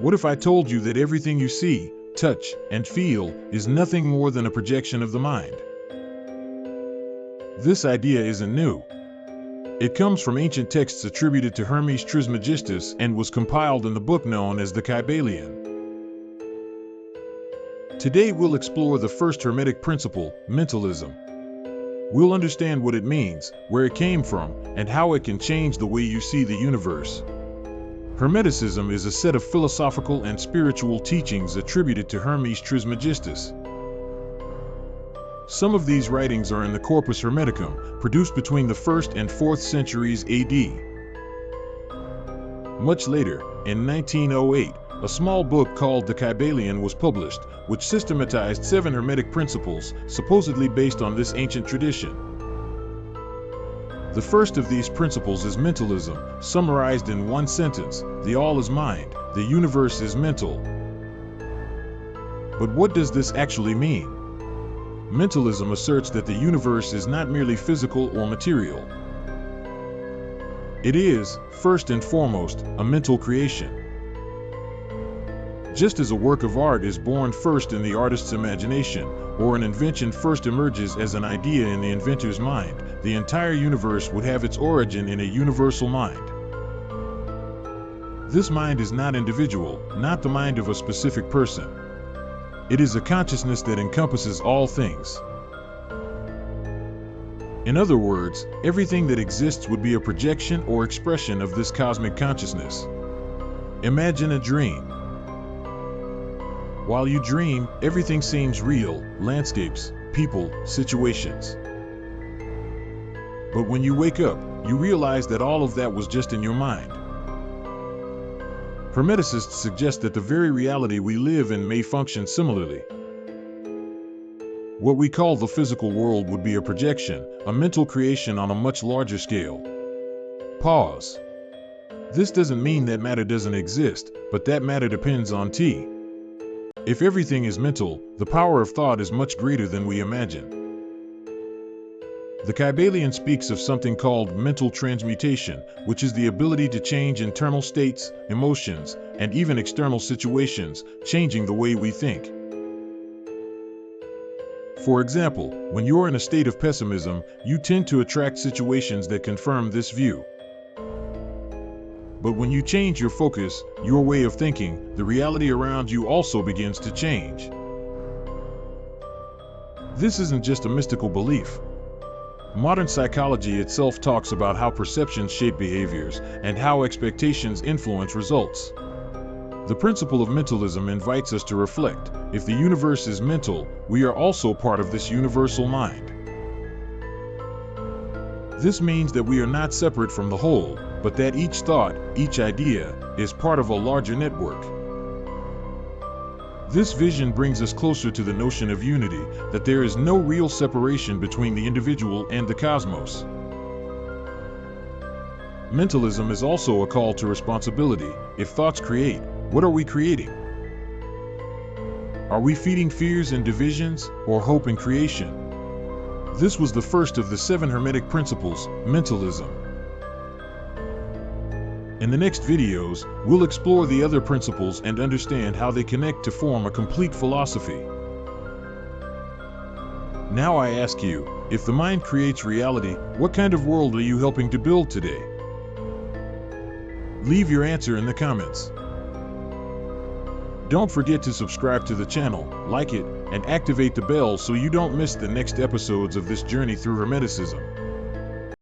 What if I told you that everything you see, touch, and feel is nothing more than a projection of the mind? This idea isn't new. It comes from ancient texts attributed to Hermes Trismegistus and was compiled in the book known as the Kybalion. Today we'll explore the first Hermetic principle, mentalism. We'll understand what it means, where it came from, and how it can change the way you see the universe. Hermeticism is a set of philosophical and spiritual teachings attributed to Hermes Trismegistus. Some of these writings are in the Corpus Hermeticum, produced between the 1st and 4th centuries AD. Much later, in 1908, a small book called the Kybalion was published, which systematized 7 Hermetic principles, supposedly based on this ancient tradition. The first of these principles is mentalism, summarized in one sentence: the all is mind, the universe is mental. But what does this actually mean? Mentalism asserts that the universe is not merely physical or material. It is, first and foremost, a mental creation. Just as a work of art is born first in the artist's imagination, or an invention first emerges as an idea in the inventor's mind, the entire universe would have its origin in a universal mind. This mind is not individual, not the mind of a specific person. It is a consciousness that encompasses all things. In other words, everything that exists would be a projection or expression of this cosmic consciousness. Imagine a dream. While you dream, everything seems real: landscapes, people, situations. But when you wake up, you realize that all of that was just in your mind. Hermeticists suggest that the very reality we live in may function similarly. What we call the physical world would be a projection, a mental creation on a much larger scale. Pause. This doesn't mean that matter doesn't exist, but that matter depends on T. If everything is mental, the power of thought is much greater than we imagine. The Kybalion speaks of something called mental transmutation, which is the ability to change internal states, emotions, and even external situations, changing the way we think. For example, when you're in a state of pessimism, you tend to attract situations that confirm this view. But when you change your focus, your way of thinking, the reality around you also begins to change. This isn't just a mystical belief. Modern psychology itself talks about how perceptions shape behaviors and how expectations influence results. The principle of mentalism invites us to reflect: if the universe is mental, we are also part of this universal mind. This means that we are not separate from the whole, but that each thought, each idea, is part of a larger network. This vision brings us closer to the notion of unity, that there is no real separation between the individual and the cosmos. Mentalism is also a call to responsibility. If thoughts create, what are we creating? Are we feeding fears and divisions, or hope and creation? This was the first of the 7 Hermetic principles, mentalism. In the next videos, we'll explore the other principles and understand how they connect to form a complete philosophy. Now I ask you, if the mind creates reality, what kind of world are you helping to build today? Leave your answer in the comments. Don't forget to subscribe to the channel, like it, and activate the bell so you don't miss the next episodes of this journey through Hermeticism.